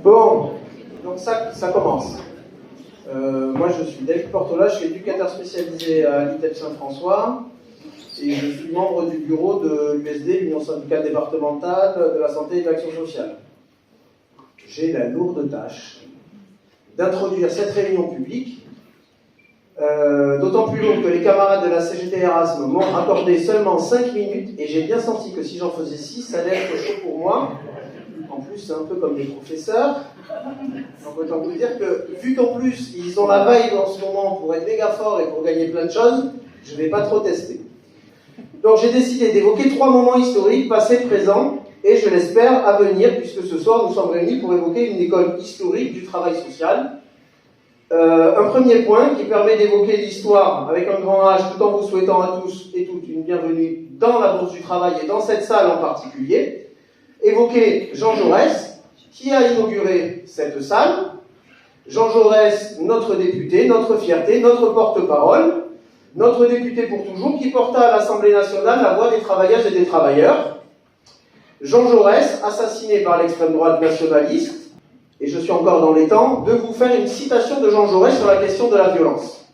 Bon, donc ça commence. Moi, je suis David Portola, je suis éducateur spécialisé à l'ITEP Saint-François et je suis membre du bureau de l'USD, l'Union syndicale départementale de la santé et de l'action sociale. J'ai la lourde tâche d'introduire cette réunion publique, d'autant plus lourde que les camarades de la CGT Erasme m'ont accordé seulement 5 minutes et j'ai bien senti que si j'en faisais 6, ça allait être chaud pour moi. En plus, c'est un peu comme des professeurs. Donc autant vous dire que, vu qu'en plus, ils ont la vibe en ce moment pour être méga forts et pour gagner plein de choses, je ne vais pas trop tester. Donc j'ai décidé d'évoquer 3 moments historiques, passés, présents, et je l'espère à venir, puisque ce soir nous sommes réunis pour évoquer une école historique du travail social. Un premier point qui permet d'évoquer l'histoire avec un grand H, tout en vous souhaitant à tous et toutes une bienvenue dans la Bourse du Travail et dans cette salle en particulier. Évoquer Jean Jaurès, qui a inauguré cette salle. Jean Jaurès, notre député, notre fierté, notre porte-parole, notre député pour toujours, qui porta à l'Assemblée nationale la voix des travailleuses et des travailleurs. Jean Jaurès, assassiné par l'extrême droite nationaliste, et je suis encore dans les temps, de vous faire une citation de Jean Jaurès sur la question de la violence.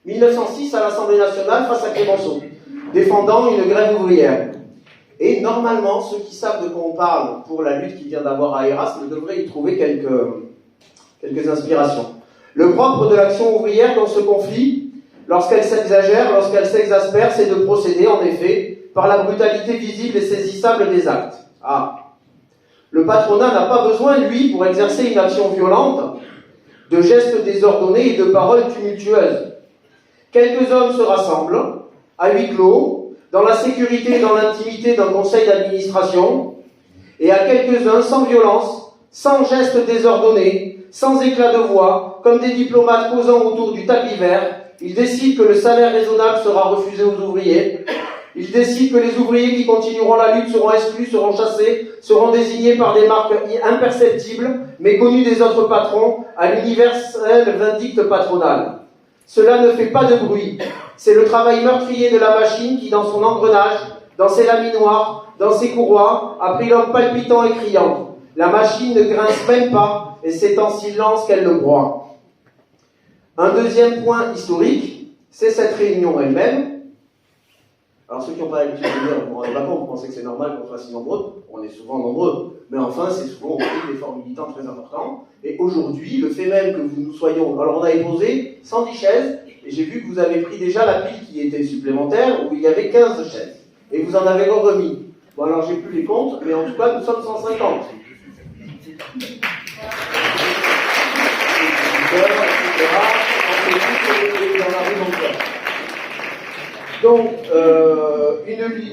1906 à l'Assemblée nationale face à Clémenceau, défendant une grève ouvrière. Et normalement, ceux qui savent de quoi on parle pour la lutte qu'il vient d'avoir à Erasme devraient y trouver quelques inspirations. Le propre de l'action ouvrière dans ce conflit, lorsqu'elle s'exagère, lorsqu'elle s'exaspère, c'est de procéder, en effet, par la brutalité visible et saisissable des actes. Le patronat n'a pas besoin, lui, pour exercer une action violente, de gestes désordonnés et de paroles tumultueuses. Quelques hommes se rassemblent, à huis clos, dans la sécurité et dans l'intimité d'un conseil d'administration, et à quelques-uns, sans violence, sans gestes désordonnés, sans éclat de voix, comme des diplomates causant autour du tapis vert, ils décident que le salaire raisonnable sera refusé aux ouvriers, ils décident que les ouvriers qui continueront la lutte seront exclus, seront chassés, seront désignés par des marques imperceptibles, mais connues des autres patrons, à l'universel vindicte patronale. Cela ne fait pas de bruit. C'est le travail meurtrier de la machine qui, dans son engrenage, dans ses laminoirs, dans ses courroies, a pris l'homme palpitant et criant. La machine ne grince même pas, et c'est en silence qu'elle le broie. Un deuxième point historique, c'est cette réunion elle-même. Alors ceux qui n'ont pas l'habitude de dire, vous ne vous rendez pas compte, vous pensez que c'est normal qu'on soit si nombreux, on est souvent nombreux, mais enfin c'est souvent des efforts militants très importants. Et aujourd'hui, le fait même que nous soyons, alors on avait posé 110 chaises, et j'ai vu que vous avez pris déjà la pile qui était supplémentaire, où il y avait 15 chaises. Et vous en avez remis. Bon alors j'ai plus les comptes, mais en tout cas nous sommes 150.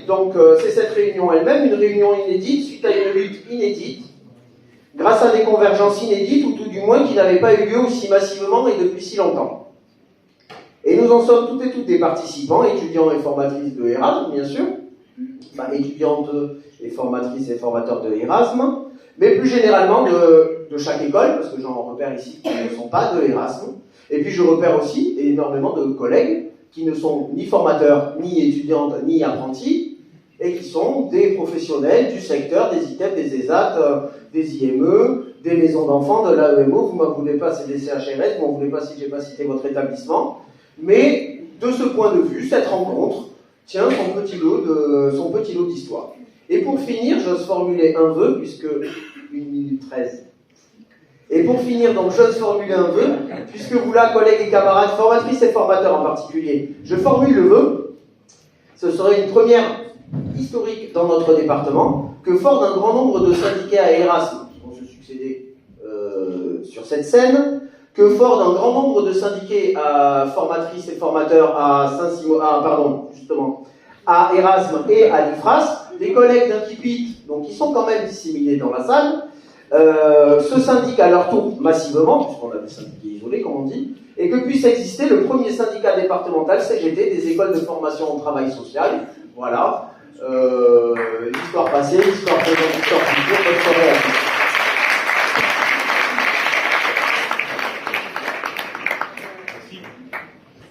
Donc, c'est cette réunion elle-même, une réunion inédite, suite à une lutte inédite, grâce à des convergences inédites, ou tout du moins qui n'avaient pas eu lieu aussi massivement et depuis si longtemps. Et nous en sommes toutes et toutes des participants, étudiants et formatrices de Erasme, bien sûr, étudiantes et formatrices et formateurs de Erasme, mais plus généralement de chaque école, parce que j'en repère ici qui ne sont pas de Erasme, et puis je repère aussi énormément de collègues qui ne sont ni formateurs, ni étudiantes, ni apprentis, et qui sont des professionnels du secteur des ITEP, des ESAT, des IME, des maisons d'enfants, de l'AEMO, vous ne m'en voulez pas, c'est des CHRS, vous ne m'en voulez pas si je n'ai pas cité votre établissement, mais de ce point de vue, cette rencontre tient son petit lot d'histoire. Et pour finir, j'ose formuler un vœu, puisque 1 minute 13. Et pour finir, donc, j'ose formuler un vœu, puisque vous là, collègues et camarades, formatrices et formateurs en particulier, je formule le vœu, ce serait une première historique dans notre département, que fort d'un grand nombre de syndiqués à Erasme qui vont se succéder sur cette scène, que fort d'un grand nombre de syndiqués à formatrices et formateurs à à Erasme et à l'IFRAS, des collègues d'Inquipit, donc qui sont quand même disséminés dans la salle, se syndiquent à leur tour massivement, puisqu'on a des syndiqués isolés, comme on dit, et que puisse exister le premier syndicat départemental CGT des écoles de formation au travail social. Voilà. L'histoire passée, l'histoire présente, l'histoire future, bonne soirée à tous.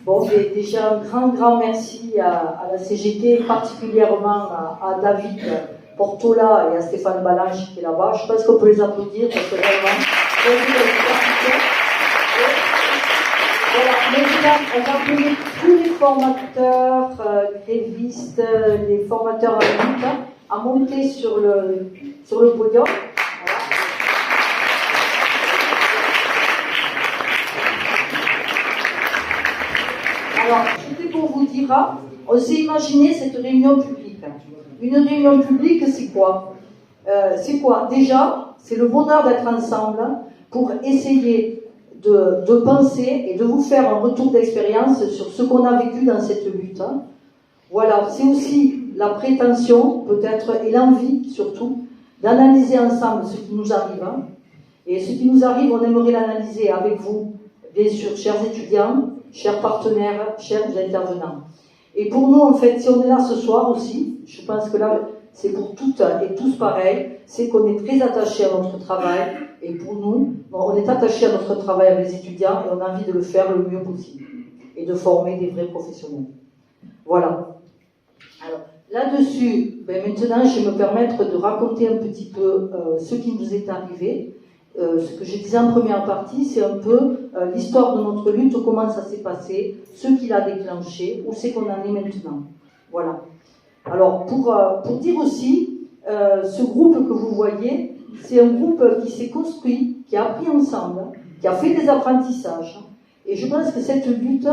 Bon, déjà un grand merci à la CGT, particulièrement à David Portola et à Stéphane Balanche qui est là-bas. Je pense qu'on peut les applaudir parce que vraiment, voilà, maintenant, on va appeler tous les formateurs, grévistes, les formateurs à lutte, à monter sur le podium. Voilà. Alors, c'était pour vous dire, on s'est imaginé cette réunion publique. Une réunion publique, c'est quoi? Déjà, c'est le bonheur d'être ensemble pour essayer de penser et de vous faire un retour d'expérience sur ce qu'on a vécu dans cette lutte. Voilà, c'est aussi la prétention, peut-être, et l'envie, surtout, d'analyser ensemble ce qui nous arrive. Et ce qui nous arrive, on aimerait l'analyser avec vous, bien sûr, chers étudiants, chers partenaires, chers intervenants. Et pour nous, en fait, si on est là ce soir aussi, je pense que là, c'est pour toutes et tous pareil, c'est qu'on est très attachés à notre travail. Et pour nous, on est attachés à notre travail avec les étudiants et on a envie de le faire le mieux possible. Et de former des vrais professionnels. Voilà. Alors, là-dessus, maintenant, je vais me permettre de raconter un petit peu ce qui nous est arrivé. Ce que je disais en première partie, c'est un peu l'histoire de notre lutte, comment ça s'est passé, ce qui l'a déclenché, où c'est qu'on en est maintenant. Voilà. Alors, pour dire aussi, ce groupe que vous voyez, c'est un groupe qui s'est construit, qui a appris ensemble, qui a fait des apprentissages. Et je pense que cette lutte,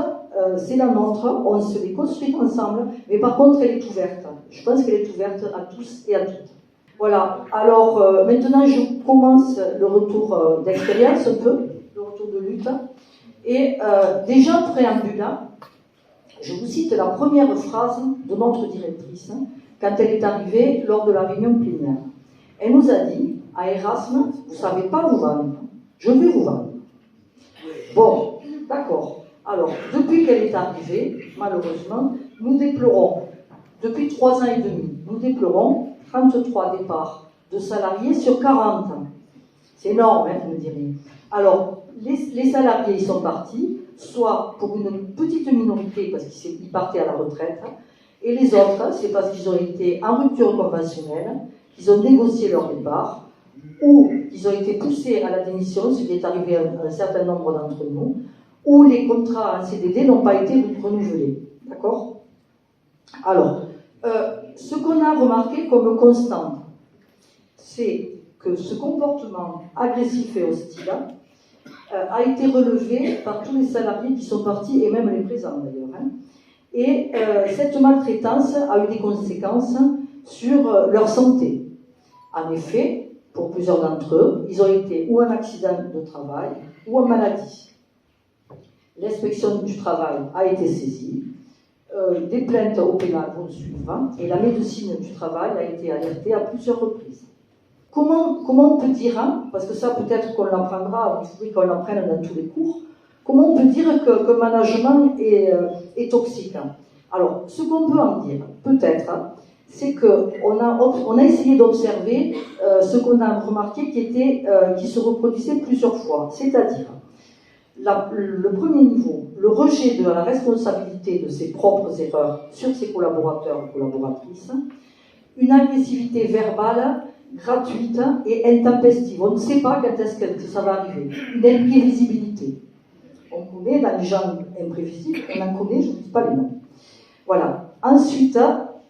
c'est la nôtre, on se l'est construite ensemble, mais par contre, elle est ouverte. Je pense qu'elle est ouverte à tous et à toutes. Voilà, alors maintenant je commence le retour d'expérience un peu, le retour de lutte. Et déjà en préambule, je vous cite la première phrase de notre directrice quand elle est arrivée lors de la réunion plénière. Elle nous a dit, à Erasme, vous ne savez pas vous vendre, je vais vous vendre. Bon, d'accord. Alors, depuis qu'elle est arrivée, malheureusement, nous déplorons, depuis 3 ans et demi, nous déplorons 33 départs de salariés sur 40. C'est énorme, vous me direz. Alors, les salariés, ils sont partis, soit pour une petite minorité, parce qu'ils partaient à la retraite, et les autres, c'est parce qu'ils ont été en rupture conventionnelle, qu'ils ont négocié leur départ, ou qu'ils ont été poussés à la démission, ce qui est arrivé à un certain nombre d'entre nous, ou les contrats en CDD n'ont pas été renouvelés. D'accord? Alors, ce qu'on a remarqué comme constant, c'est que ce comportement agressif et hostile a été relevé par tous les salariés qui sont partis, et même les présents d'ailleurs. Et cette maltraitance a eu des conséquences sur leur santé. En effet, pour plusieurs d'entre eux, ils ont été ou en accident de travail ou en maladie. L'inspection du travail a été saisie. Des plaintes au pénal vont suivre et la médecine du travail a été alertée à plusieurs reprises. Comment on peut dire, parce que ça peut-être qu'on l'apprendra, il faudrait qu'on l'apprenne dans tous les cours, comment on peut dire que le management est toxique? Alors, ce qu'on peut en dire, peut-être, c'est qu'on a essayé d'observer ce qu'on a remarqué qui se reproduisait plusieurs fois, c'est-à-dire le premier niveau, le rejet de la responsabilité de ses propres erreurs sur ses collaborateurs et collaboratrices, une agressivité verbale gratuite et intempestive. On ne sait pas quand est-ce que ça va arriver. Une imprévisibilité. On connaît dans les gens imprévisibles, on en connaît, je ne dis pas les noms. Voilà. Ensuite,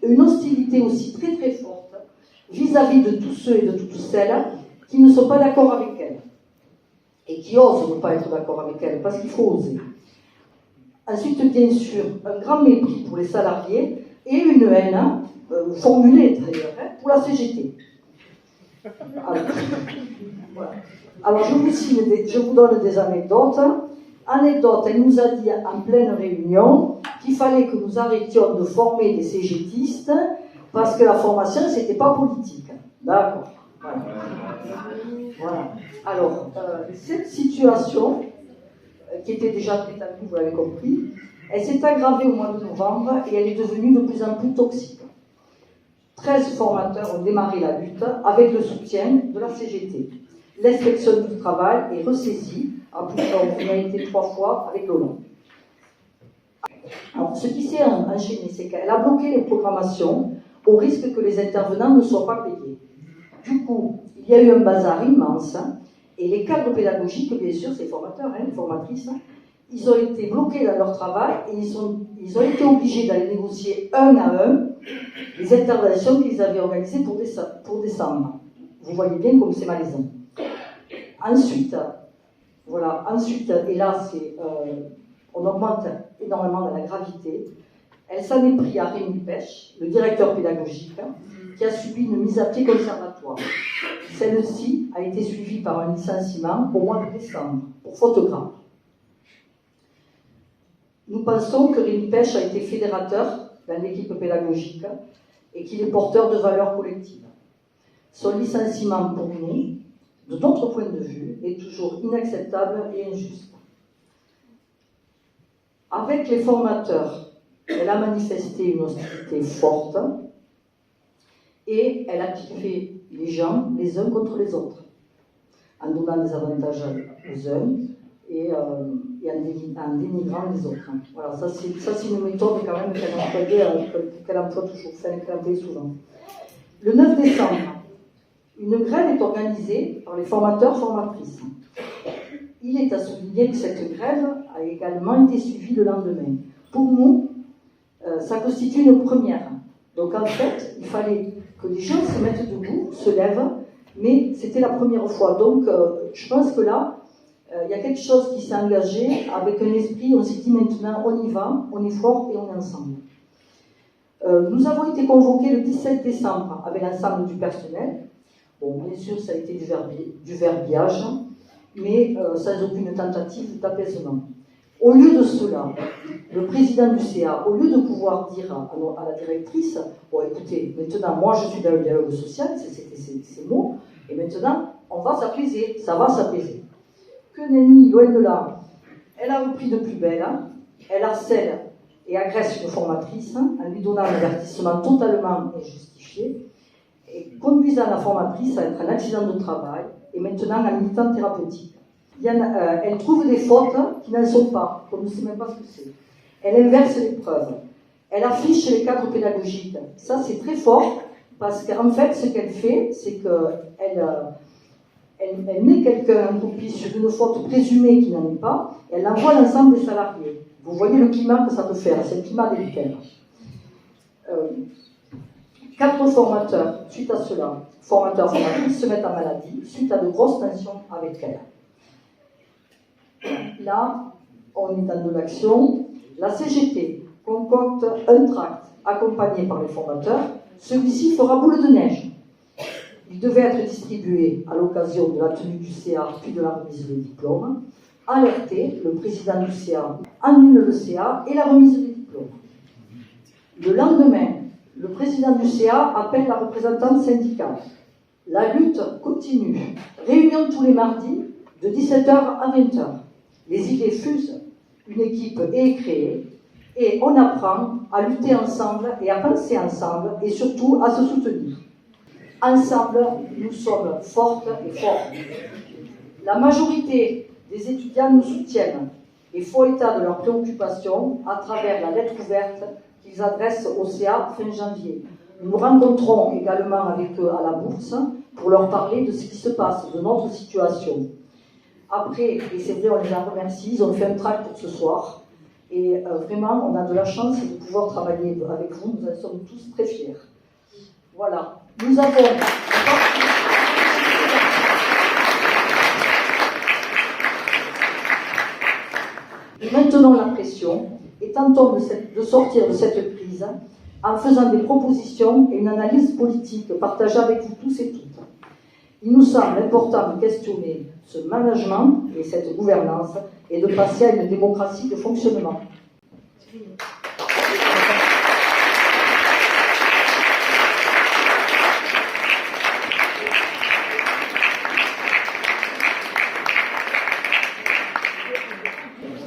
une hostilité aussi très très forte vis-à-vis de tous ceux et de toutes celles qui ne sont pas d'accord avec elle et qui osent ne pas être d'accord avec elle, parce qu'il faut oser. Ensuite, bien sûr, un grand mépris pour les salariés et une haine, formulée d'ailleurs, pour la CGT. Alors je vous donne des anecdotes. Anecdote, elle nous a dit en pleine réunion qu'il fallait que nous arrêtions de former des CGTistes parce que la formation, c'était pas politique. D'accord. Voilà. Alors, cette situation, qui était déjà très taboue, vous l'avez compris, elle s'est aggravée au mois de novembre et elle est devenue de plus en plus toxique. 13 formateurs ont démarré la lutte avec le soutien de la CGT. L'inspection du travail est ressaisie, en plus on a été 3 fois avec l'ONU. Alors, ce qui s'est enchaîné, c'est qu'elle a bloqué les programmations au risque que les intervenants ne soient pas payés. Du coup, il y a eu un bazar immense, et les cadres pédagogiques, bien sûr, ces formateurs, les formatrices, ils ont été bloqués dans leur travail et ils ont été obligés d'aller négocier un à un les interventions qu'ils avaient organisées pour décembre. Vous voyez bien comme c'est malaisant. Ensuite, et là, on augmente énormément dans la gravité. Elle s'en est pris à Rémi Pêche, le directeur pédagogique, qui a subi une mise à pied conservatoire. Celle-ci a été suivie par un licenciement au mois de décembre, pour faute grave. Nous pensons que Rémi Pêche a été fédérateur dans l'équipe pédagogique et qu'il est porteur de valeurs collectives. Son licenciement pour nous, de notre point de vue, est toujours inacceptable et injuste. Avec les formateurs, elle a manifesté une hostilité forte et elle a piqué les gens les uns contre les autres, en donnant des avantages aux uns et en dénigrant les autres. Voilà, ça c'est une méthode quand même qu'elle emploie souvent. Le 9 décembre, une grève est organisée par les formateurs-formatrices. Il est à souligner que cette grève a également été suivie le lendemain. Pour nous, ça constitue une première. Donc en fait, il fallait que les gens se mettent debout, se lèvent, mais c'était la première fois. Donc je pense que là, il y a quelque chose qui s'est engagé avec un esprit, on s'est dit maintenant on y va, on est fort et on est ensemble. Nous avons été convoqués le 17 décembre avec l'ensemble du personnel. Bon, bien sûr, ça a été du verbiage, mais sans aucune tentative d'apaisement. Au lieu de cela, le président du CA, au lieu de pouvoir dire à la directrice, bon écoutez, maintenant moi je suis dans le dialogue social, c'était ces mots, et maintenant on va s'apaiser, ça va s'apaiser. Que nenni, loin de là, elle a repris de plus belle, elle harcèle et agresse une formatrice en lui donnant un avertissement totalement injustifié et conduisant la formatrice à être un accident de travail et maintenant un militant thérapeutique. Elle trouve des fautes qui n'en sont pas, qu'on ne sait même pas ce que c'est. Elle inverse les preuves. Elle affiche les cadres pédagogiques. Ça, c'est très fort, parce qu'en fait, ce qu'elle fait, c'est qu'elle met quelqu'un en copie sur une faute présumée qui n'en est pas, et elle envoie l'ensemble des salariés. Vous voyez le climat que ça peut faire, c'est le climat délicat. 4 formateurs, suite à cela, formateurs-formatrices, se mettent en maladie, suite à de grosses tensions avec elle. Là, on est dans de l'action. La CGT concocte un tract accompagné par les formateurs. Celui-ci fera boule de neige. Il devait être distribué à l'occasion de la tenue du CA puis de la remise des diplômes. Alerté, le président du CA annule le CA et la remise des diplômes. Le lendemain, le président du CA appelle la représentante syndicale. La lutte continue. Réunion tous les mardis de 17h à 20h. Les idées fusent, une équipe est créée et on apprend à lutter ensemble et à penser ensemble et surtout à se soutenir. Ensemble, nous sommes fortes et forts. La majorité des étudiants nous soutiennent et font état de leurs préoccupations à travers la lettre ouverte qu'ils adressent au CA fin janvier. Nous nous rencontrons également avec eux à la bourse pour leur parler de ce qui se passe, de notre situation. Après, et c'est vrai, on les en remercie, ils ont fait un tract pour ce soir. Et vraiment, on a de la chance de pouvoir travailler avec vous, nous en sommes tous très fiers. Voilà. Nous avons... Nous maintenons la pression et tentons de sortir de cette crise en faisant des propositions et une analyse politique partagée avec vous tous et toutes. Il nous semble important de questionner ce management et cette gouvernance et de passer à une démocratie de fonctionnement.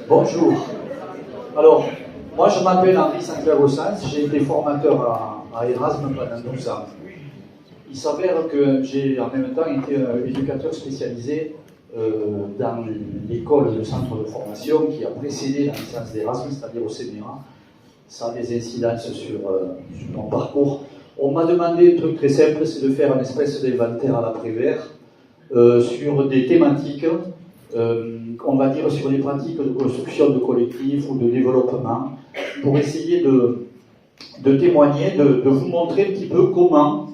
Bonjour. Alors, moi je m'appelle Henri Saint-Clair-au-Sens, j'ai été formateur à Erasme pendant 12 ans. Il s'avère que j'ai en même temps été éducateur spécialisé dans l'école, le centre de formation qui a précédé la licence d'Erasmus, c'est-à-dire au CNRA. Ça a des incidences sur mon parcours. On m'a demandé un truc très simple, c'est de faire une espèce d'inventaire à l'après-vert sur des thématiques, on va dire sur les pratiques de construction de collectifs ou de développement, pour essayer de témoigner, de vous montrer un petit peu comment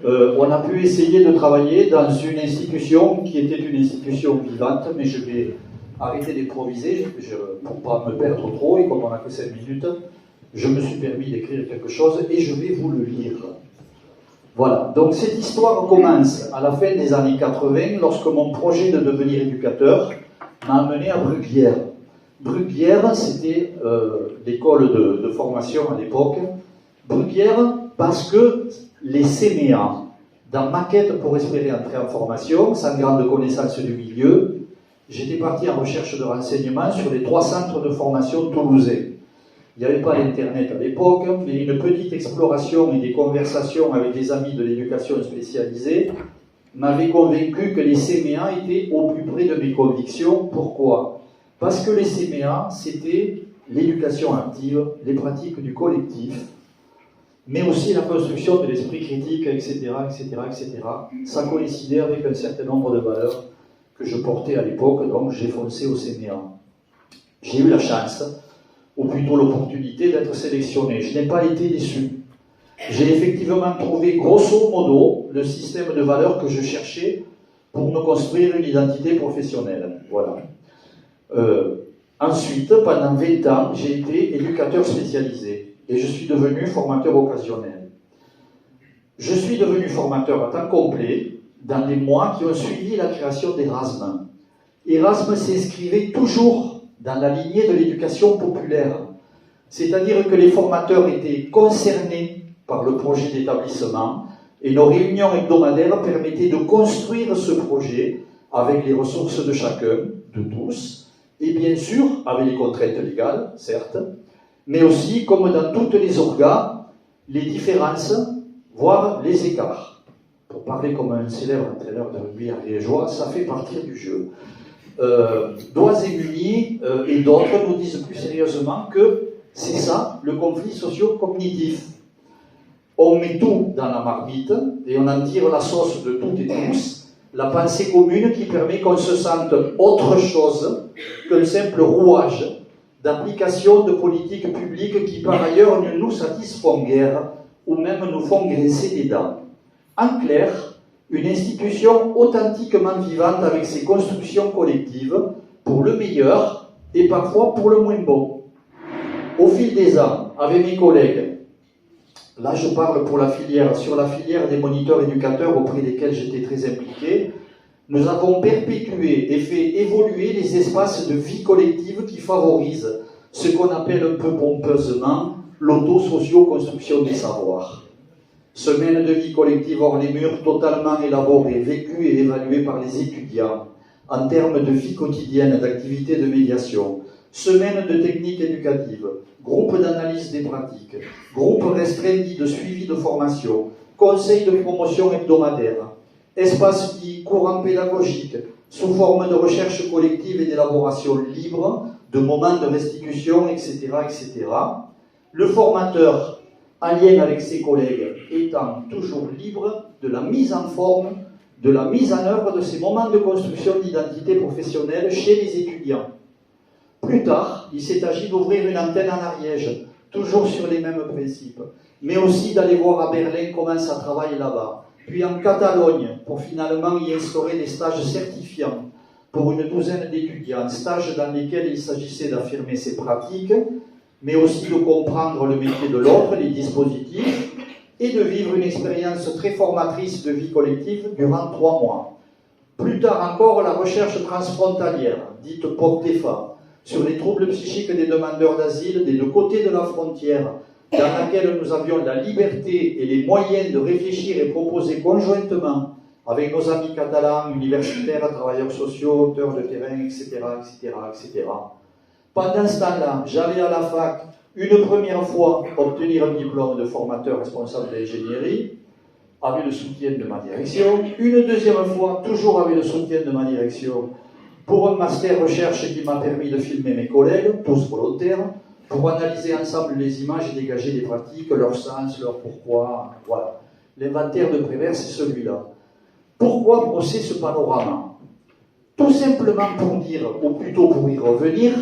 on a pu essayer de travailler dans une institution qui était une institution vivante, mais je vais arrêter d'improviser pour ne pas me perdre trop, et comme on n'a que 5 minutes, je me suis permis d'écrire quelque chose et je vais vous le lire. Voilà, donc cette histoire commence à la fin des années 80, lorsque mon projet de devenir éducateur m'a amené à Bruguière. Bruguière, c'était l'école de formation à l'époque. Bruguière, parce que les CMEA, dans ma quête pour espérer entrer en formation, sans grande connaissance du milieu, j'étais parti en recherche de renseignements sur les 3 centres de formation toulousains. Il n'y avait pas d'internet à l'époque, mais une petite exploration et des conversations avec des amis de l'éducation spécialisée m'avaient convaincu que les CMEA étaient au plus près de mes convictions. Pourquoi ? Parce que les CMEA, c'était l'éducation active, les pratiques du collectif, mais aussi la construction de l'esprit critique, etc., etc., etc. Ça coïncidait avec un certain nombre de valeurs que je portais à l'époque, donc j'ai foncé au CMEA. J'ai eu la chance, ou plutôt l'opportunité, d'être sélectionné. Je n'ai pas été déçu. J'ai effectivement trouvé, grosso modo, le système de valeurs que je cherchais pour me construire une identité professionnelle. Voilà. Ensuite, pendant 20 ans, j'ai été éducateur spécialisé et je suis devenu formateur occasionnel. Je suis devenu formateur à temps complet dans les mois qui ont suivi la création d'Erasme. Erasme s'inscrivait toujours dans la lignée de l'éducation populaire, c'est-à-dire que les formateurs étaient concernés par le projet d'établissement et nos réunions hebdomadaires permettaient de construire ce projet avec les ressources de chacun, de tous, et bien sûr avec les contraintes légales, certes, mais aussi, comme dans toutes les orgas, les différences, voire les écarts. Pour parler comme un célèbre entraîneur de rugby ariégeois, ça fait partie du jeu. Dois et Munies et d'autres nous disent plus sérieusement que c'est ça, le conflit socio-cognitif. On met tout dans la marmite et on en tire la sauce de toutes et tous, la pensée commune qui permet qu'on se sente autre chose qu'un simple rouage d'application de politiques publiques qui par ailleurs ne nous satisfont guère ou même nous font grincer les dents. En clair, une institution authentiquement vivante avec ses constructions collectives pour le meilleur et parfois pour le moins bon. Au fil des ans, avec mes collègues, là je parle pour la filière, sur la filière des moniteurs éducateurs auprès desquels j'étais très impliqué, nous avons perpétué et fait évoluer les espaces de vie collective qui favorisent ce qu'on appelle un peu pompeusement l'auto-socio-construction des savoirs. Semaine de vie collective hors les murs, totalement élaborée, vécue et évaluée par les étudiants en termes de vie quotidienne, d'activité de médiation. Semaine de techniques éducatives, groupe d'analyse des pratiques, groupe restreint dit de suivi de formation, conseil de promotion hebdomadaire, espace dit courant pédagogique, sous forme de recherche collective et d'élaboration libre, de moments de restitution, etc., etc. Le formateur, en lien avec ses collègues, étant toujours libre de la mise en forme, de la mise en œuvre de ces moments de construction d'identité professionnelle chez les étudiants. Plus tard, il s'est agi d'ouvrir une antenne en Ariège, toujours sur les mêmes principes, mais aussi d'aller voir à Berlin comment ça travaille là-bas, puis en Catalogne, pour finalement y instaurer des stages certifiants pour une douzaine d'étudiants, stages dans lesquels il s'agissait d'affirmer ses pratiques, mais aussi de comprendre le métier de l'autre, les dispositifs, et de vivre une expérience très formatrice de vie collective durant 3 mois. Plus tard encore, la recherche transfrontalière, dite POCTEFA, sur les troubles psychiques des demandeurs d'asile des 2 côtés de la frontière, dans laquelle nous avions la liberté et les moyens de réfléchir et proposer conjointement avec nos amis catalans, universitaires, travailleurs sociaux, auteurs de terrain, etc., etc., etc. Pendant ce temps-là, j'allais à la fac une première fois obtenir un diplôme de formateur responsable d'ingénierie, avec le soutien de ma direction, une deuxième fois, toujours avec le soutien de ma direction, pour un master recherche qui m'a permis de filmer mes collègues, tous volontaires, pour analyser ensemble les images et dégager des pratiques, leur sens, leur pourquoi. Voilà. L'inventaire de Prévert, c'est celui-là. Pourquoi brosser ce panorama? Tout simplement pour dire, ou plutôt pour y revenir,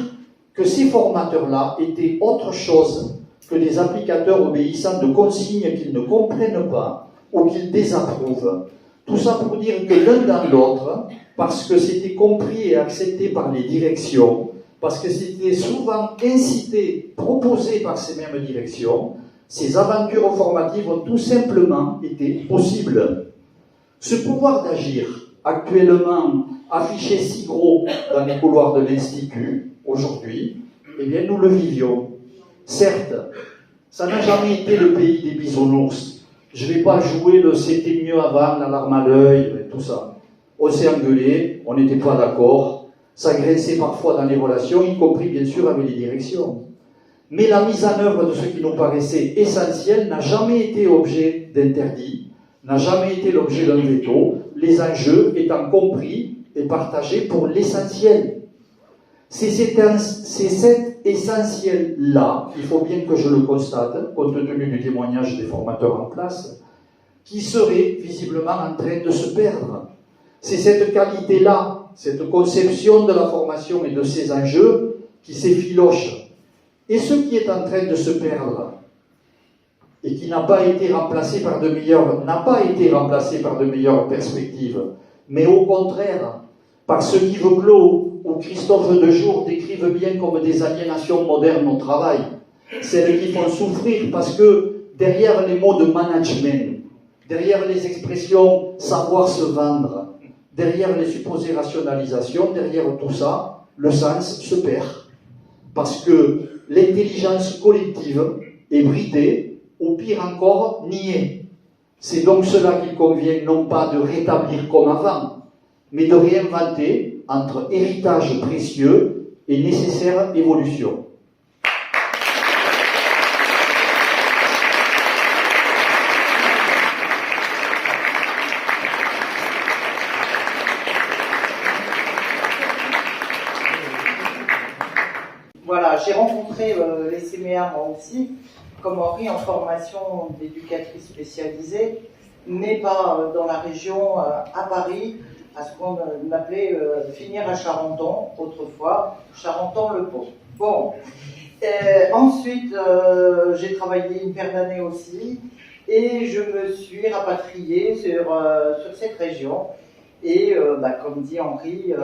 que ces formateurs-là étaient autre chose que des applicateurs obéissant de consignes qu'ils ne comprennent pas ou qu'ils désapprouvent. Tout ça pour dire que l'un dans l'autre, parce que c'était compris et accepté par les directions, parce que c'était souvent incité, proposé par ces mêmes directions, ces aventures formatives ont tout simplement été possibles. Ce pouvoir d'agir, actuellement affiché si gros dans les couloirs de l'Institut, aujourd'hui, eh bien nous le vivions. Certes, ça n'a jamais été le pays des bisounours. Je ne vais pas jouer le c'était mieux avant, la larme à l'œil, tout ça. On s'est engueulé, on n'était pas d'accord, ça graissait parfois dans les relations, y compris bien sûr avec les directions. Mais la mise en œuvre de ce qui nous paraissait essentiel n'a jamais été objet d'interdit, n'a jamais été l'objet d'un veto, les enjeux étant compris et partagés pour l'essentiel. C'est cet essentiel-là, il faut bien que je le constate, compte tenu du témoignage des formateurs en place, qui serait visiblement en train de se perdre. C'est cette qualité-là, cette conception de la formation et de ses enjeux qui s'effiloche. Et ce qui est en train de se perdre, et qui n'a pas été remplacé par de meilleures perspectives, mais au contraire, par ce qu'Yves Clos ou Christophe Dejour décrivent bien comme des aliénations modernes au travail, celles qui font souffrir parce que derrière les mots de management, derrière les expressions savoir se vendre, derrière les supposées rationalisations, derrière tout ça, le sens se perd. Parce que l'intelligence collective est bridée, ou pire encore, niée. C'est donc cela qu'il convient non pas de rétablir comme avant, mais de réinventer entre héritage précieux et nécessaire évolution. Voilà, j'ai rencontré les CMA moi aussi, comme Henri, en formation d'éducatrice spécialisée, mais pas dans la région, à Paris, à ce qu'on appelait finir à Charenton, autrefois, Charenton-le-Pont. Bon, ensuite, j'ai travaillé une paire d'années aussi, et je me suis rapatriée sur cette région. Et comme dit Henri,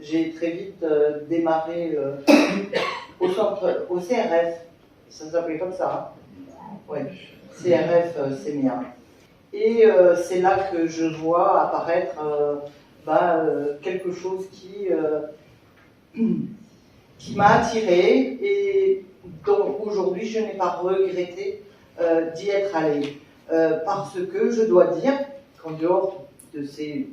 j'ai très vite démarré au CRF, ça s'appelait comme ça, hein. Oui, CRF CMA. Et c'est là que je vois apparaître quelque chose qui m'a attirée et dont aujourd'hui je n'ai pas regretté d'y être allée. Parce que je dois dire qu'en dehors de ces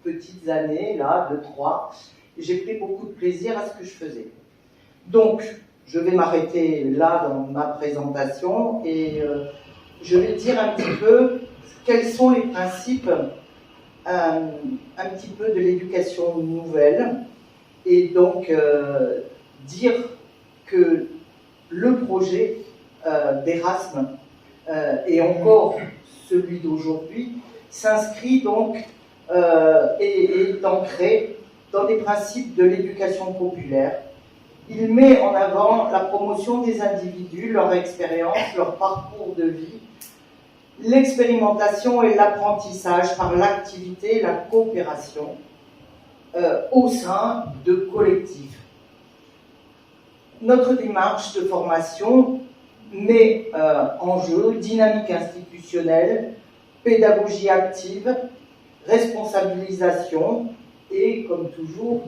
petites années-là, de 3, j'ai pris beaucoup de plaisir à ce que je faisais. Donc, je vais m'arrêter là dans ma présentation et je vais dire un petit peu quels sont les principes un petit peu de l'éducation nouvelle et donc dire que le projet d'Erasme et encore celui d'aujourd'hui s'inscrit donc et est ancré dans des principes de l'éducation populaire. Il met en avant la promotion des individus, leur expérience, leur parcours de vie, l'expérimentation et l'apprentissage par l'activité et la coopération au sein de collectifs. Notre démarche de formation met en jeu dynamique institutionnelle, pédagogie active, responsabilisation et, comme toujours,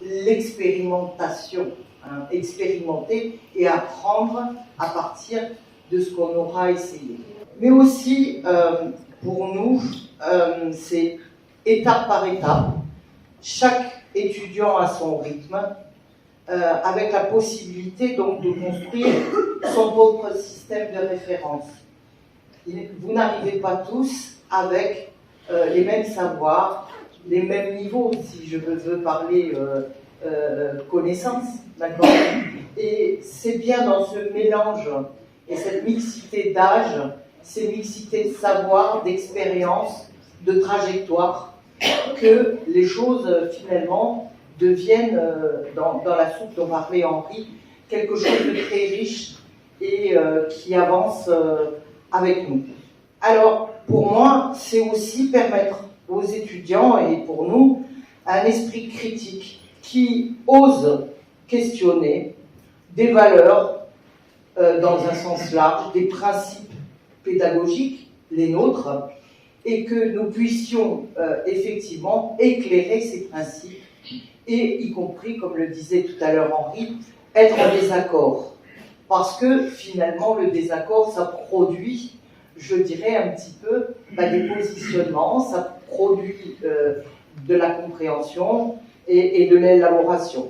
l'expérimentation. Expérimenter et apprendre à partir de ce qu'on aura essayé. Mais aussi, pour nous, c'est étape par étape, chaque étudiant à son rythme, avec la possibilité donc de construire son propre système de référence. Vous n'arrivez pas tous avec les mêmes savoirs, les mêmes niveaux, si je veux parler connaissance, d'accord. Et c'est bien dans ce mélange et cette mixité d'âge, ces mixités de savoir, d'expérience, de trajectoire, que les choses finalement deviennent, dans la soupe dont parlait Henri, quelque chose de très riche et qui avance avec nous. Alors, pour moi, c'est aussi permettre aux étudiants et pour nous un esprit critique qui ose questionner des valeurs dans un sens large, des principes pédagogiques, les nôtres, et que nous puissions effectivement éclairer ces principes et y compris, comme le disait tout à l'heure Henri, être en désaccord. Parce que finalement, le désaccord, ça produit, je dirais un petit peu, des positionnements, ça produit de la compréhension et de l'élaboration.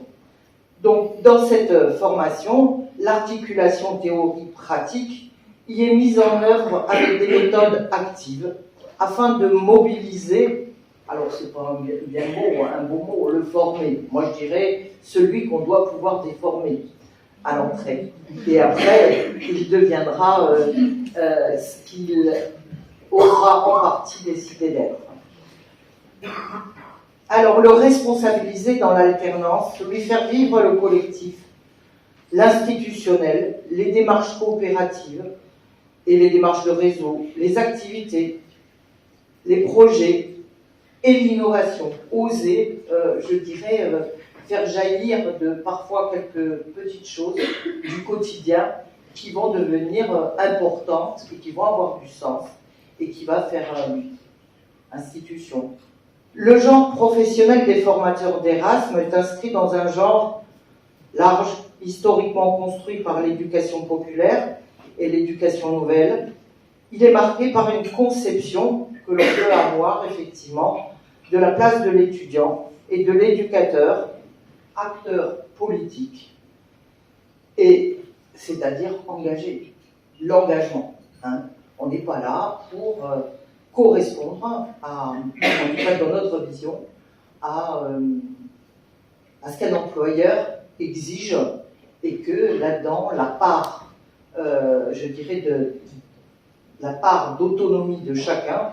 Donc, dans cette formation, l'articulation théorie-pratique y est mise en œuvre avec des méthodes actives afin de mobiliser, alors c'est pas un beau mot, le former. Moi, je dirais celui qu'on doit pouvoir déformer à l'entrée. Et après, il deviendra ce qu'il aura en partie décidé d'être. Alors, le responsabiliser dans l'alternance, lui faire vivre le collectif, l'institutionnel, les démarches coopératives et les démarches de réseau, les activités, les projets et l'innovation. Oser, je dirais, faire jaillir de parfois quelques petites choses du quotidien qui vont devenir importantes et qui vont avoir du sens et qui va faire institution. Le genre professionnel des formateurs d'Erasme est inscrit dans un genre large, historiquement construit par l'éducation populaire et l'éducation nouvelle. Il est marqué par une conception que l'on peut avoir effectivement de la place de l'étudiant et de l'éducateur, acteur politique, et c'est-à-dire engagé. L'engagement. On n'est pas là pour correspondre à, en tout cas dans notre vision, à ce qu'un employeur exige et que là-dedans, la part, je dirais, la part d'autonomie de chacun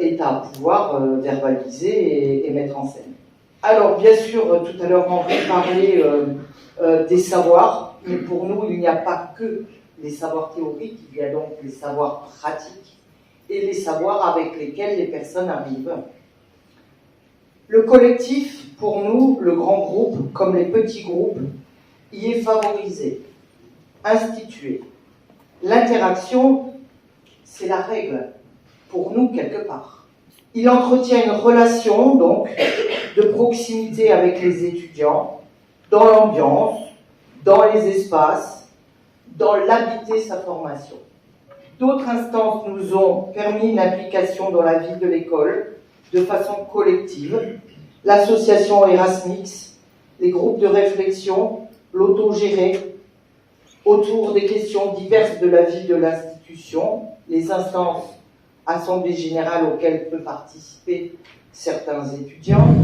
est à pouvoir verbaliser et mettre en scène. Alors, bien sûr, tout à l'heure, Henri parlait des savoirs, mais pour nous, il n'y a pas que les savoirs théoriques, il y a donc les savoirs pratiques et les savoirs avec lesquels les personnes arrivent. Le collectif, pour nous, le grand groupe, comme les petits groupes, y est favorisé, institué. L'interaction, c'est la règle, pour nous, quelque part. Il entretient une relation, donc, de proximité avec les étudiants, dans l'ambiance, dans les espaces, dans l'habiter sa formation. D'autres instances nous ont permis une implication dans la vie de l'école de façon collective. L'association Erasmix, les groupes de réflexion, l'autogéré, autour des questions diverses de la vie de l'institution, les instances assemblées générales auxquelles peuvent participer certains étudiants,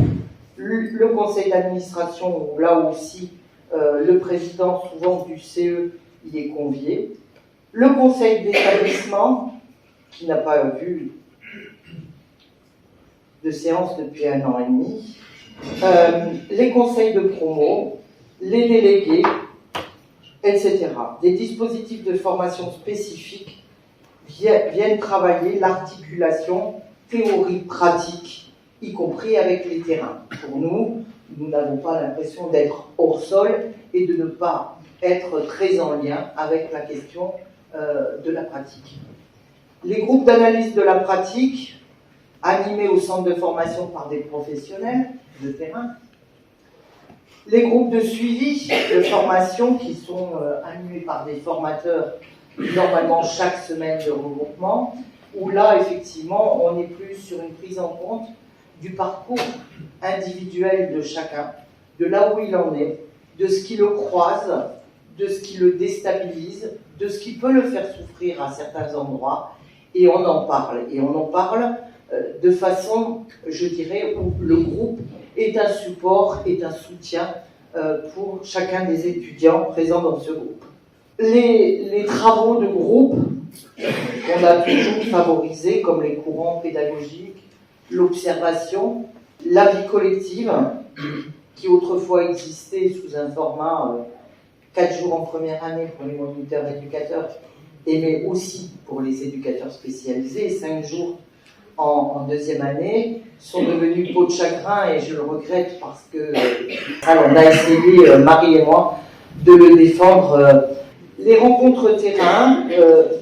le conseil d'administration, où là aussi le président souvent du CE y est convié, le conseil d'établissement, qui n'a pas vu de séance depuis 1 an et demi, les conseils de promo, les délégués, etc. Des dispositifs de formation spécifiques viennent travailler l'articulation théorie-pratique, y compris avec les terrains. Pour nous, nous n'avons pas l'impression d'être hors sol et de ne pas être très en lien avec la question de la pratique. Les groupes d'analyse de la pratique, animés au centre de formation par des professionnels de terrain. Les groupes de suivi de formation qui sont animés par des formateurs, normalement chaque semaine de regroupement, où là, effectivement, on est plus sur une prise en compte du parcours individuel de chacun, de là où il en est, de ce qui le croise, de ce qui le déstabilise, de ce qui peut le faire souffrir à certains endroits, et on en parle. Et on en parle de façon, je dirais, où le groupe est un support, est un soutien pour chacun des étudiants présents dans ce groupe. Les travaux de groupe qu'on a toujours favorisés, comme les courants pédagogiques, l'observation, la vie collective, qui autrefois existait sous un format 4 jours en première année pour les moniteurs éducateurs, mais aussi pour les éducateurs spécialisés, et 5 jours en deuxième année, sont devenus peau de chagrin, et je le regrette parce que on a essayé, Marie et moi, de le défendre. Les rencontres terrain,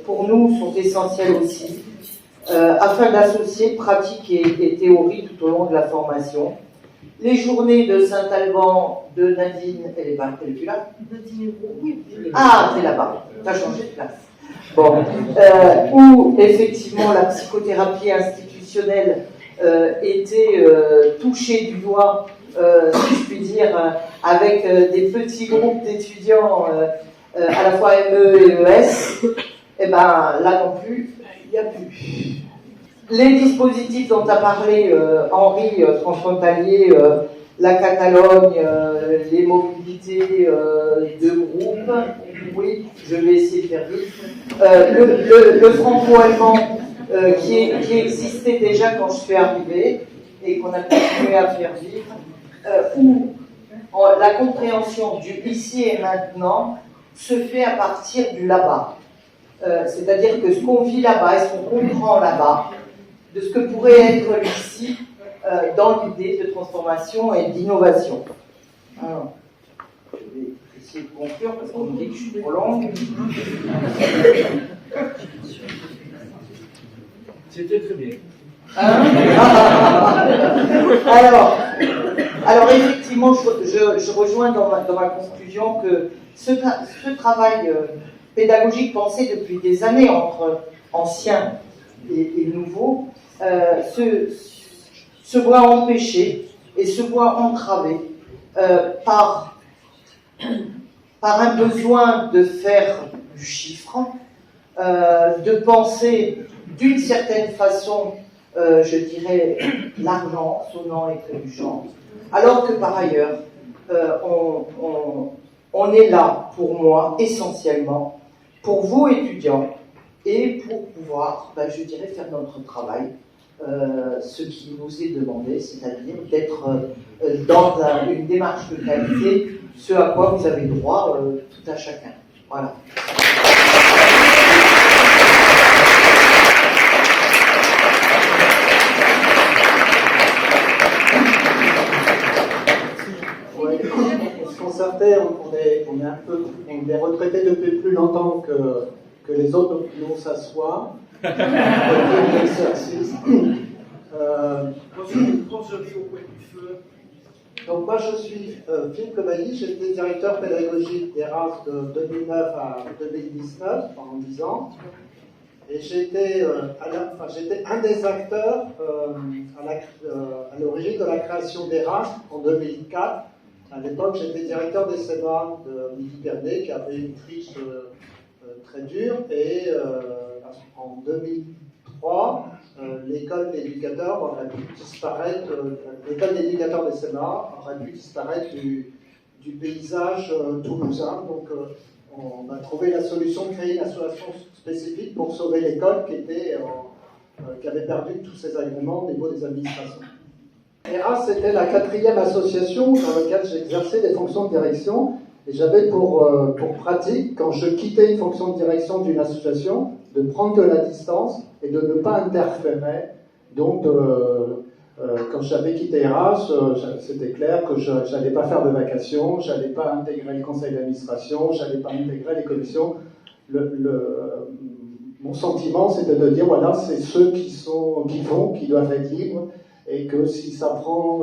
pour nous, sont essentielles aussi, afin d'associer pratique et théorie tout au long de la formation. Les journées de Saint-Alban, de Nadine, elle est plus là? Ah, t'es là-bas, t'as changé de place. Bon, où effectivement la psychothérapie institutionnelle était touchée du doigt, si je puis dire, avec des petits groupes d'étudiants à la fois ME et ES, et ben là non plus, il n'y a plus. Les dispositifs dont a parlé Henri, transfrontalier, la Catalogne, les mobilités de groupe, oui, je vais essayer de faire vite. Le franco-allemand qui existait déjà quand je suis arrivée et qu'on a continué à faire vivre, où la compréhension du ici et maintenant se fait à partir du là-bas. C'est-à-dire que ce qu'on vit là-bas et ce qu'on comprend là-bas, de ce que pourrait être l'ici dans l'idée de transformation et d'innovation. Alors, je vais essayer de conclure parce qu'on me dit que je suis trop longue. C'était très bien. Alors effectivement, je rejoins dans ma conclusion que ce travail pédagogique pensé depuis des années entre anciens et nouveaux se voit empêché et se voit entravé par un besoin de faire du chiffre, de penser d'une certaine façon, je dirais, l'argent sonnant et trébuchant, alors que par ailleurs, on est là, pour moi, essentiellement, pour vous étudiants, et pour pouvoir, je dirais, faire notre travail, ce qui nous est demandé, c'est-à-dire d'être dans une démarche de qualité, ce à quoi vous avez droit tout à chacun. Voilà. On se concertait, on est retraités depuis plus longtemps que les autres, donc nous on s'assoit. L'exercice. Poserie au coin du feu. Donc moi je suis Philippe Lebailly, j'étais directeur pédagogique d'Erasme de 2009 à 2019 pendant 10 ans. Et j'étais un des acteurs à l'origine de la création d'Erasme en 2004. À l'époque, j'étais directeur des CEMA de Midi Bernet, qui avait une triche très dure. Et en 2003, l'école d'éducateurs aurait pu disparaître. L'école d'éducateurs des CEMA aurait pu disparaître du paysage toulousain. Donc, on a trouvé la solution de créer une association spécifique pour sauver l'école qui avait perdu tous ses agréments au niveau des administrations. ERAS, c'était la 4e association dans laquelle j'exerçais des fonctions de direction, et j'avais pour pratique, quand je quittais une fonction de direction d'une association, de prendre de la distance et de ne pas interférer. Donc, quand j'avais quitté ERAS, c'était clair que je n'allais pas faire de vacations, je n'allais pas intégrer le conseil d'administration, je n'allais pas intégrer les commissions. Mon sentiment, c'était de dire, voilà, c'est ceux qui doivent être libres, et que si ça prend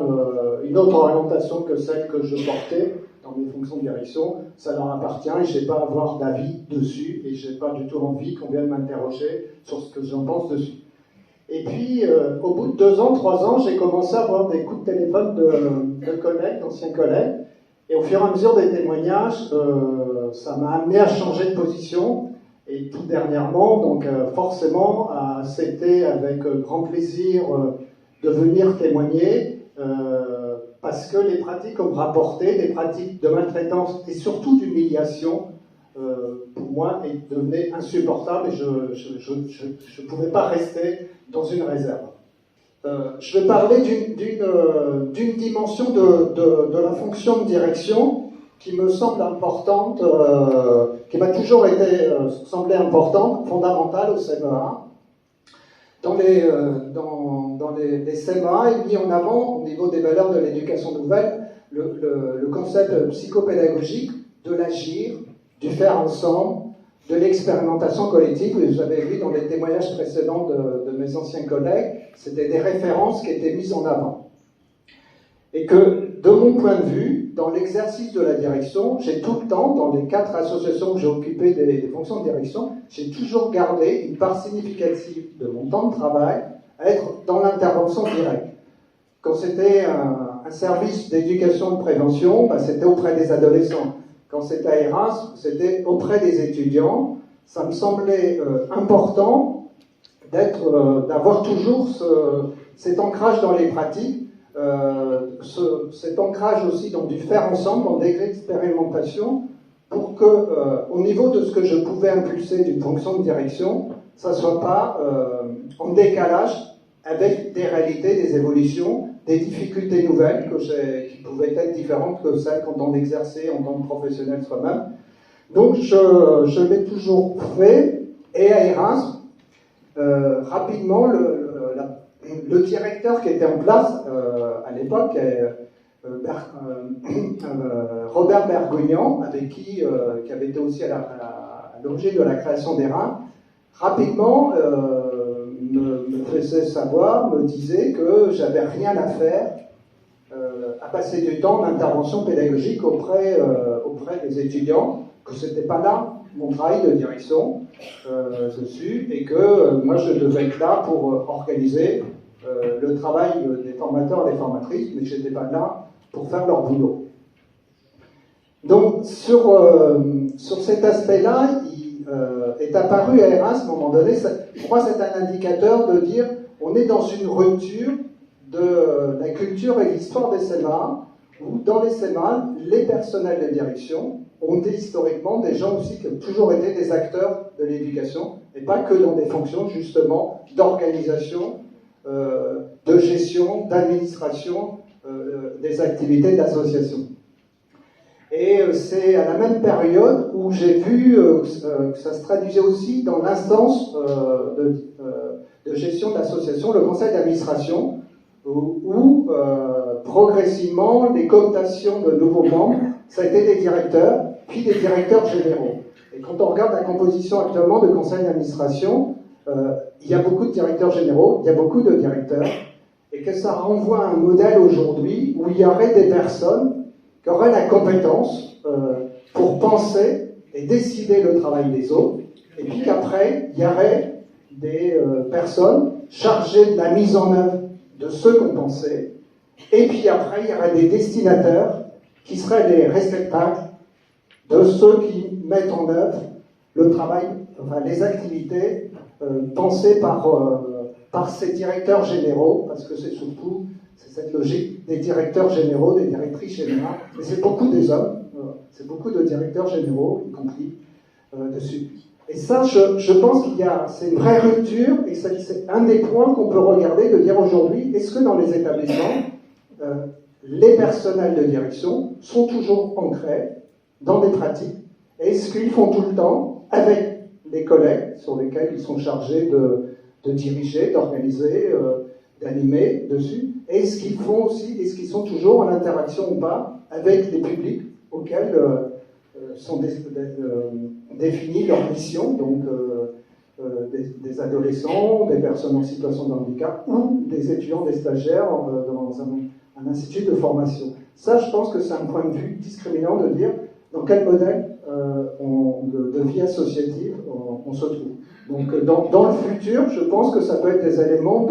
une autre orientation que celle que je portais dans mes fonctions de direction, ça leur appartient et je n'ai pas à avoir d'avis dessus et je n'ai pas du tout envie qu'on vienne m'interroger sur ce que j'en pense dessus. Et puis, au bout de 2 ans, 3 ans, j'ai commencé à avoir des coups de téléphone de collègues, d'anciens collègues, et au fur et à mesure des témoignages, ça m'a amené à changer de position Et tout dernièrement, donc forcément, a accepté avec grand plaisir de venir témoigner, parce que les pratiques qu'on me rapportait, des pratiques de maltraitance et surtout d'humiliation, pour moi, devenaient insupportables et je ne pouvais pas rester dans une réserve. Je vais parler d'une dimension de la fonction de direction qui me semble importante, qui m'a toujours semblé importante, fondamentale au CMEA. Dans les CMEA est mis en avant, au niveau des valeurs de l'éducation nouvelle, le concept psychopédagogique de l'agir, du faire ensemble, de l'expérimentation collective. Vous avez vu dans les témoignages précédents de mes anciens collègues, c'était des références qui étaient mises en avant. Et que, de mon point de vue, dans l'exercice de la direction, j'ai tout le temps, dans les 4 associations où j'ai occupé des fonctions de direction, j'ai toujours gardé une part significative de mon temps de travail à être dans l'intervention directe. Quand c'était un service d'éducation et de prévention, bah, c'était auprès des adolescents. Quand c'était à Erasme, c'était auprès des étudiants. Ça me semblait important d'avoir toujours cet ancrage dans les pratiques, cet ancrage aussi dans du faire ensemble, dans des expérimentations, pour que, au niveau de ce que je pouvais impulser d'une fonction de direction, ça ne soit pas en décalage avec des réalités, des évolutions, des difficultés nouvelles qui pouvaient être différentes que celles quand on exerçait en tant que professionnel soi-même. Donc je l'ai toujours fait, et à Erasme, rapidement, le directeur qui était en place à l'époque, Robert Bergognan, avec qui avait été aussi à l'origine de la création d'ERA, rapidement me faisait savoir, me disait que j'avais rien à faire à passer du temps d'intervention pédagogique auprès des étudiants, que c'était pas là mon travail de direction dessus, et que moi je devais être là pour organiser le travail des formateurs et des formatrices, mais je n'étais pas là pour faire leur boulot. Donc sur cet aspect-là, est apparu à Erasme à un moment donné. Pour moi, c'est un indicateur de dire on est dans une rupture de la culture et l'histoire des CMA, où dans les CMA, les personnels de direction ont été historiquement des gens aussi qui ont toujours été des acteurs de l'éducation, et pas que dans des fonctions justement d'organisation, de gestion, d'administration des activités de l'association. Et c'est à la même période où j'ai vu que ça se traduisait aussi dans l'instance de gestion de l'association, le conseil d'administration, où progressivement les cooptations de nouveaux membres, ça a été des directeurs, puis des directeurs généraux. Et quand on regarde la composition actuellement de conseil d'administration, il y a beaucoup de directeurs généraux, il y a beaucoup de directeurs, et que ça renvoie à un modèle aujourd'hui où il y aurait des personnes qui auraient la compétence pour penser et décider le travail des autres, et puis qu'après, il y aurait des personnes chargées de la mise en œuvre de ce qu'on pensait, et puis après, il y aurait des destinataires qui seraient les réceptacles de ceux qui mettent en œuvre le travail, enfin les activités pensées par ces directeurs généraux, parce que c'est surtout cette logique des directeurs généraux, des directrices générales, et c'est beaucoup des hommes, c'est beaucoup de directeurs généraux, y compris dessus. Et ça, je pense c'est une vraie rupture, et c'est un des points qu'on peut regarder, de dire aujourd'hui, est-ce que dans les établissements, les personnels de direction sont toujours ancrés dans des pratiques, et est-ce qu'ils font tout le temps avec les collègues sur lesquels ils sont chargés de diriger, d'organiser, d'animer dessus. Est-ce qu'ils font aussi, est-ce qu'ils sont toujours en interaction ou pas avec les publics auxquels sont définis leurs missions, donc des adolescents, des personnes en situation de handicap ou des étudiants, des stagiaires dans un institut de formation. Ça, je pense que c'est un point de vue discriminant de dire dans quel modèle de vie associative on se trouve. Donc dans le futur, je pense que ça peut être des éléments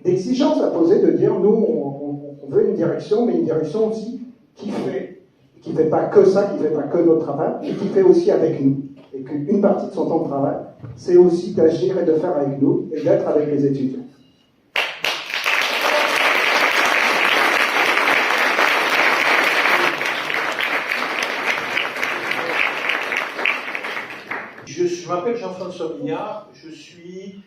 d'exigence à poser, de dire nous on veut une direction, mais une direction aussi qui fait, qui ne fait pas que ça, qui ne fait pas que notre travail, et qui fait aussi avec nous. Et qu'une partie de son temps de travail, c'est aussi d'agir et de faire avec nous, et d'être avec les étudiants. Je m'appelle Jean-François Mignard, je suis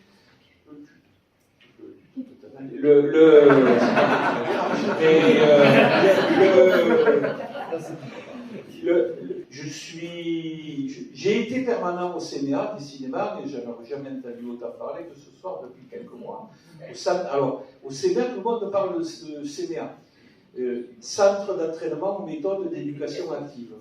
j'ai été permanent au CNA des cinémas, mais je n'avais jamais entendu autant parler que ce soir depuis quelques mois. Alors, au CNA, tout le monde parle de CNA, Centre d'entraînement aux méthodes d'éducation active,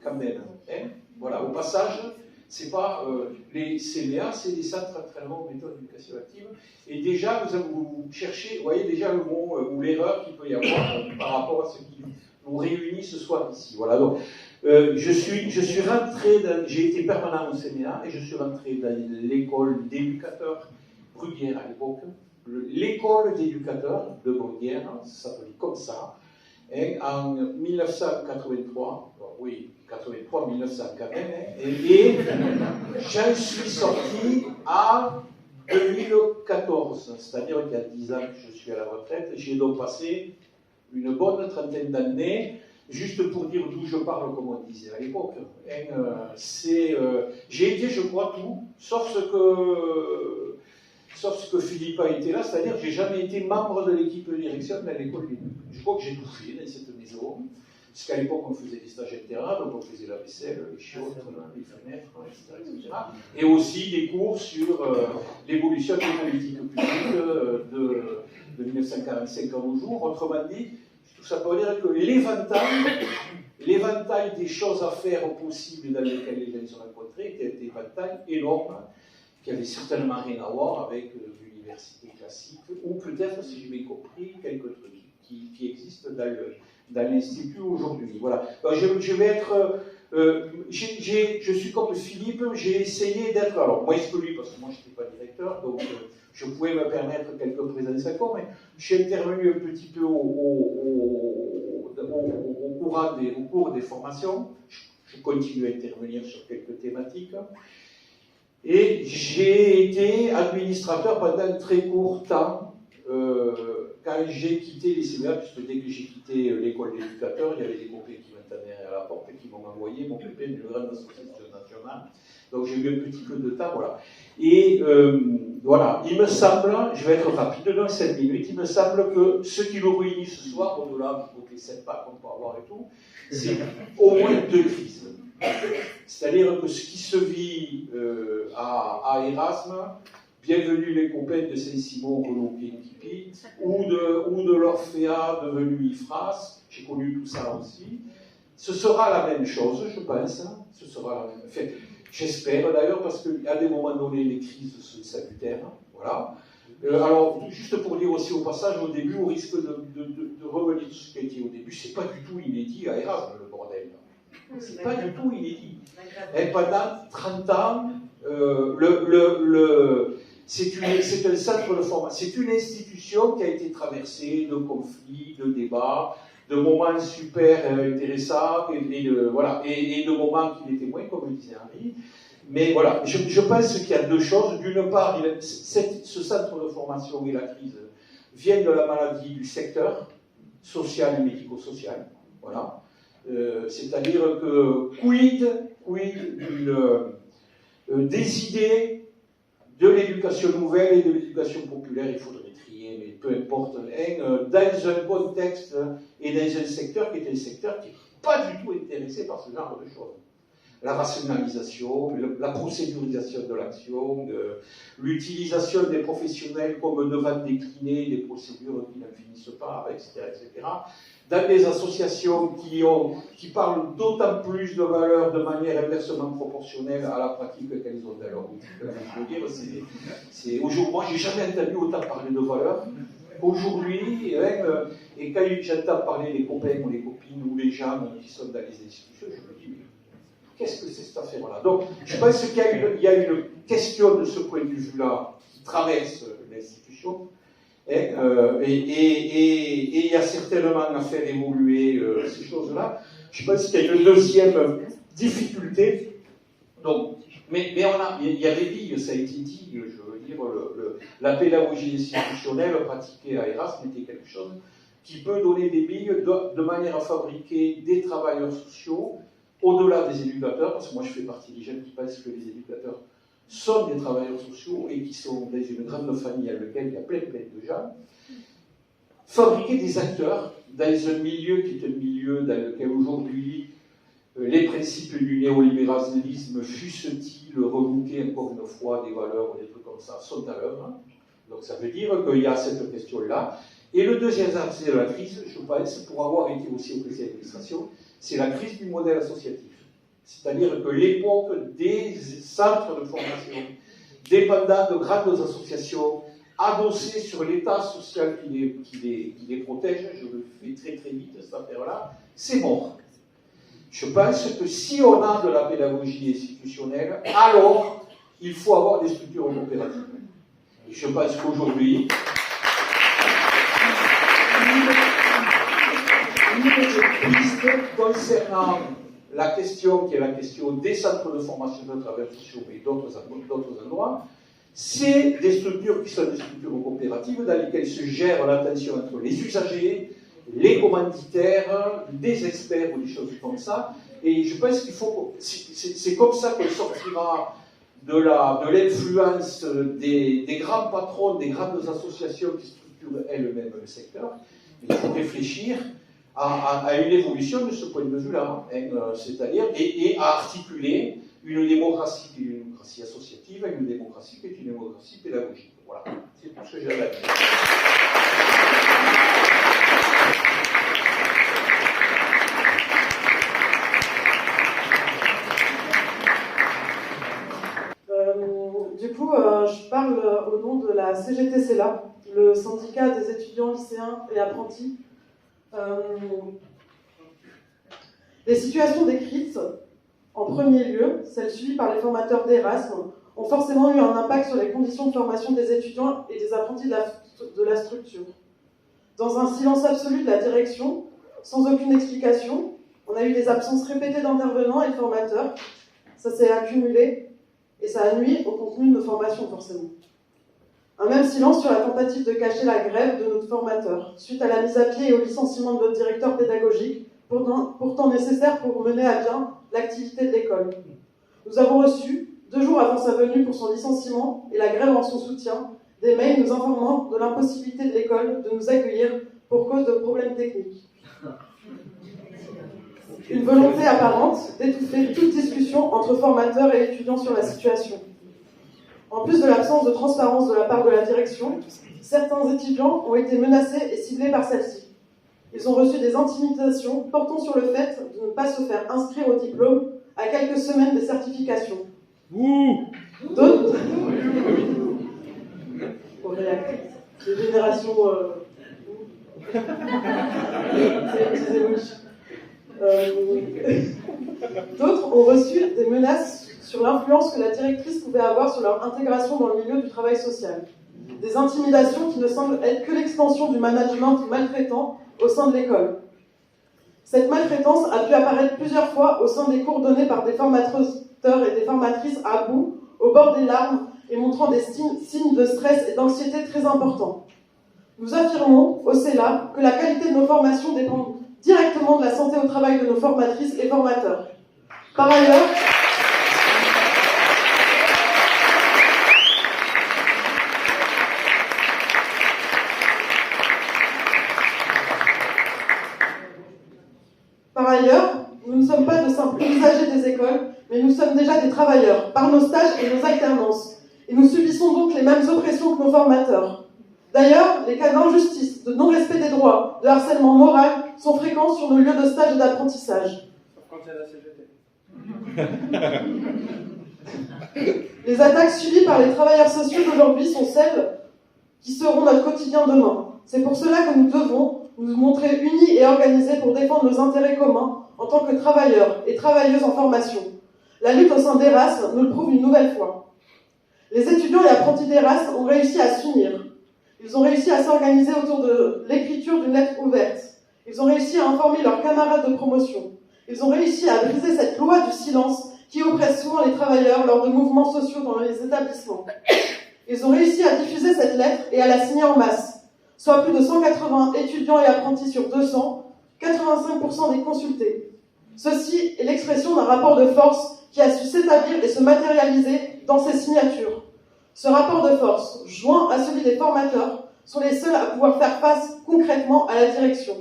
quand même. Hein, voilà, au passage, c'est pas les CNA, c'est les centres d'entraînement aux méthodes d'éducation active. Et déjà, vous cherchez, vous voyez déjà le mot ou l'erreur qu'il peut y avoir par rapport à ce qui nous réunit ce soir ici. Voilà, donc je suis rentré, j'ai été permanent au CNA et je suis rentré dans l'école d'éducateurs Bruguière à l'époque. L'école d'éducateurs de Bruguière, ça s'appelait comme ça, hein, en 1983, oui, 83, 1900 quand même, hein, et j'en suis sorti en 2014, c'est-à-dire qu'il y a 10 ans que je suis à la retraite. J'ai donc passé une bonne trentaine d'années, juste pour dire d'où je parle, comme on disait à l'époque. Hein, j'ai été, je crois, tout, sauf ce que Philippe a été là, c'est-à-dire que j'ai jamais été membre de l'équipe de direction de l'école. Je crois que j'ai tout fait dans cette maison, parce qu'à l'époque on faisait des stages terrain, donc on faisait la vaisselle, les chiottes, les fenêtres, etc. Et aussi des cours sur l'évolution des politiques publiques de 1945 à nos jours. Autrement dit, tout ça pour dire que l'éventail des choses à faire possibles dans lesquelles les gens se rencontraient était un éventail énorme, qui avait certainement rien à voir avec l'université classique, ou peut-être, si j'ai bien compris, quelques trucs qui existent dans l'Institut aujourd'hui. Voilà. Alors, je vais être... je suis comme Philippe, j'ai essayé d'être... Alors, moins que lui, parce que moi, je n'étais pas directeur, donc je pouvais me permettre quelques présences à corps, mais je suis intervenu un petit peu au cours des formations. Je continue à intervenir sur quelques thématiques. Et j'ai été administrateur pendant un très court temps. Quand j'ai quitté les CNA, puisque dès que j'ai quitté l'école d'éducateurs, il y avait des copains qui m'attendaient à la porte et qui m'ont envoyé mon pépé d'une grande association nationale. Donc j'ai eu un petit peu de temps, voilà. Et voilà, il me semble, je vais être rapide dans 5 minutes, il me semble que ce qui nous réunit ce soir, au-delà du côté sympa qu'on peut avoir et tout, c'est au moins 2 crises. C'est-à-dire que ce qui se vit à Erasme, bienvenue les copains de Saint-Simon, Renaud, Kipi, ou de l'Orphéa devenu IFRAS, j'ai connu tout ça aussi. Ce sera la même chose, je pense. Ce sera la même. Enfin, j'espère d'ailleurs, parce qu'à des moments donnés, les crises sont salutaires. Voilà. Alors, juste pour dire aussi au passage, au début, au risque de revenir sur ce qui a été au début, c'est pas du tout inédit à Erasme, le bordel. C'est pas du tout inédit. Et pendant 30 ans, c'est un centre de formation, c'est une institution qui a été traversée de conflits, de débats, de moments super intéressants et de moments qui l'étaient moins, comme le disait Henri. Mais voilà, je pense qu'il y a 2 choses. D'une part, ce centre de formation et la crise viennent de la maladie du secteur social et médico-social. Voilà. C'est-à-dire que quid des idées de l'éducation nouvelle et de l'éducation populaire, il faudrait trier, mais peu importe, dans un contexte et dans un secteur qui est un secteur qui n'est pas du tout intéressé par ce genre de choses. La rationalisation, la procédurisation de l'action, l'utilisation des professionnels comme devant décliner des procédures qui n'en finissent pas, etc., etc. Dans des associations qui parlent d'autant plus de valeurs de manière inversement proportionnelle à la pratique qu'elles ont dans leur outil. Je veux dire, aujourd'hui, moi, j'ai jamais entendu autant parler de valeurs qu'aujourd'hui, et quand j'entends parler des copains ou les copines ou les gens qui sont dans les institutions, je me dis, mais qu'est-ce que c'est cette affaire-là? Donc, je pense qu'il y a une question de ce point de vue-là qui traverse l'institution. Et il y a certainement à faire évoluer ces choses-là. Je pense qu'il y a une deuxième difficulté. Donc, mais il y a des billes, ça a été dit, je veux dire, la pédagogie institutionnelle pratiquée à Erasme était quelque chose qui peut donner des billes de manière à fabriquer des travailleurs sociaux au-delà des éducateurs, parce que moi je fais partie des jeunes qui pensent que les éducateurs sont des travailleurs sociaux et qui sont dans une grande famille à laquelle il y a plein de gens. Fabriquer des acteurs dans un milieu qui est un milieu dans lequel aujourd'hui les principes du néolibéralisme, fussent-ils remontés encore une fois des valeurs ou des trucs comme ça, sont à l'œuvre. Donc ça veut dire qu'il y a cette question-là. Et le deuxième axe de la crise, je pense, pour avoir été aussi au conseil d'administration, c'est la crise du modèle associatif. C'est-à-dire que l'époque des centres de formation, dépendant de grandes associations, adossées sur l'État social qui les protège, je le fais très vite, cette affaire-là, c'est mort. Je pense que si on a de la pédagogie institutionnelle, alors il faut avoir des structures coopératives. Et je pense qu'aujourd'hui, concernant la question qui est la question des centres de formation de travailleurs sociaux et d'autres endroits, c'est des structures qui sont des structures coopératives dans lesquelles se gère la tension entre les usagers, les commanditaires, des experts ou des choses comme ça. Et je pense qu'il faut, c'est comme ça qu'on sortira de l'influence des grands patrons, des grandes associations qui structurent elles-mêmes le secteur. Il faut réfléchir à une évolution de ce point de vue-là, c'est-à-dire et à articuler une démocratie qui est une démocratie associative à une démocratie qui est une démocratie pédagogique. Voilà, c'est tout ce que j'avais à dire. Du coup, je parle au nom de la CGT-CELA, le syndicat des étudiants, lycéens et apprentis. Les situations décrites, en premier lieu, celles suivies par les formateurs d'Erasme, ont forcément eu un impact sur les conditions de formation des étudiants et des apprentis de la structure. Dans un silence absolu de la direction, sans aucune explication, on a eu des absences répétées d'intervenants et de formateurs. Ça s'est accumulé et ça a nui au contenu de nos formations, forcément. Un même silence sur la tentative de cacher la grève de notre formateur, suite à la mise à pied et au licenciement de notre directeur pédagogique, pourtant nécessaire pour mener à bien l'activité de l'école. Nous avons reçu, 2 jours avant sa venue pour son licenciement et la grève en son soutien, des mails nous informant de l'impossibilité de l'école de nous accueillir pour cause de problèmes techniques. Une volonté apparente d'étouffer toute discussion entre formateurs et étudiants sur la situation. En plus de l'absence de transparence de la part de la direction, certains étudiants ont été menacés et ciblés par celle-ci. Ils ont reçu des intimidations portant sur le fait de ne pas se faire inscrire au diplôme à quelques semaines des certifications. D'autres... Des générations... D'autres ont reçu des menaces sur l'influence que la directrice pouvait avoir sur leur intégration dans le milieu du travail social. Des intimidations qui ne semblent être que l'extension du management maltraitant au sein de l'école. Cette maltraitance a pu apparaître plusieurs fois au sein des cours donnés par des formateurs et des formatrices à bout, au bord des larmes et montrant des signes de stress et d'anxiété très importants. Nous affirmons, au CELA, que la qualité de nos formations dépend directement de la santé au travail de nos formatrices et formateurs. Par ailleurs, nous ne sommes pas de simples usagers des écoles, mais nous sommes déjà des travailleurs, par nos stages et nos alternances. Et nous subissons donc les mêmes oppressions que nos formateurs. D'ailleurs, les cas d'injustice, de non-respect des droits, de harcèlement moral sont fréquents sur nos lieux de stage et d'apprentissage. Quand il y a la CGT. Les attaques subies par les travailleurs sociaux d'aujourd'hui sont celles qui seront notre quotidien demain. C'est pour cela que nous devons nous montrer unis et organisés pour défendre nos intérêts communs en tant que travailleurs et travailleuses en formation. La lutte au sein d'Erasme nous le prouve une nouvelle fois. Les étudiants et apprentis d'Erasme ont réussi à s'unir. Ils ont réussi à s'organiser autour de l'écriture d'une lettre ouverte. Ils ont réussi à informer leurs camarades de promotion. Ils ont réussi à briser cette loi du silence qui oppresse souvent les travailleurs lors de mouvements sociaux dans les établissements. Ils ont réussi à diffuser cette lettre et à la signer en masse, soit plus de 180 étudiants et apprentis sur 200, 85% des consultés. Ceci est l'expression d'un rapport de force qui a su s'établir et se matérialiser dans ces signatures. Ce rapport de force, joint à celui des formateurs, sont les seuls à pouvoir faire face concrètement à la direction.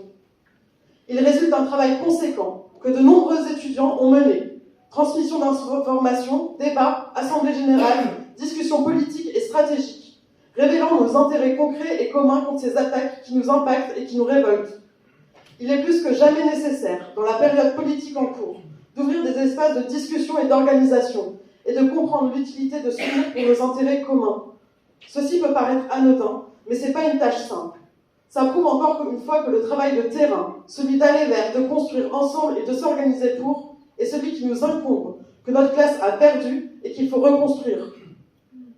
Il résulte d'un travail conséquent que de nombreux étudiants ont mené. Transmission d'informations, débats, assemblée générale, discussions politiques et stratégiques, révélant nos intérêts concrets et communs contre ces attaques qui nous impactent et qui nous révoltent. Il est plus que jamais nécessaire, dans la période politique en cours, d'ouvrir des espaces de discussion et d'organisation, et de comprendre l'utilité de s'unir pour nos intérêts communs. Ceci peut paraître anodin, mais ce n'est pas une tâche simple. Ça prouve encore une fois que le travail de terrain, celui d'aller vers, de construire ensemble et de s'organiser pour, est celui qui nous incombe, que notre classe a perdu et qu'il faut reconstruire.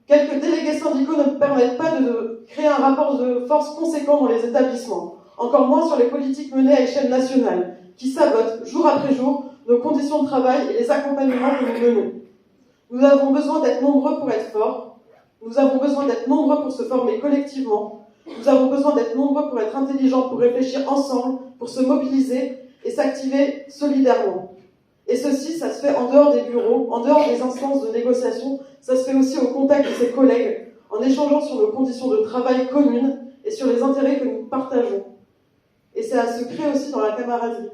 Quelques délégués syndicaux ne permettent pas de créer un rapport de force conséquent dans les établissements, encore moins sur les politiques menées à échelle nationale, qui sabotent, jour après jour, nos conditions de travail et les accompagnements que nous menons. Nous avons besoin d'être nombreux pour être forts, nous avons besoin d'être nombreux pour se former collectivement, nous avons besoin d'être nombreux pour être intelligents, pour réfléchir ensemble, pour se mobiliser et s'activer solidairement. Et ceci, ça se fait en dehors des bureaux, en dehors des instances de négociation, ça se fait aussi au contact de ses collègues, en échangeant sur nos conditions de travail communes et sur les intérêts que nous partageons. Et ça se crée aussi dans la camaraderie.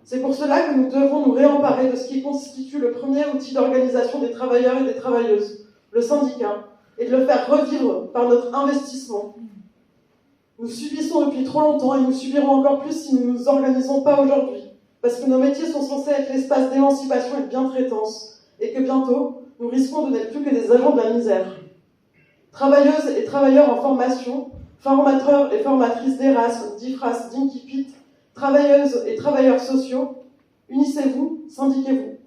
C'est pour cela que nous devons nous réemparer de ce qui constitue le premier outil d'organisation des travailleurs et des travailleuses, le syndicat, et de le faire revivre par notre investissement. Nous subissons depuis trop longtemps et nous subirons encore plus si nous ne nous organisons pas aujourd'hui, parce que nos métiers sont censés être l'espace d'émancipation et de bientraitance, et que bientôt, nous risquons de n'être plus que des agents de la misère. Travailleuses et travailleurs en formation, formateurs et formatrices d'Erasme, d'IFRAS, d'Inkipit, travailleuses et travailleurs sociaux, unissez-vous, syndiquez-vous.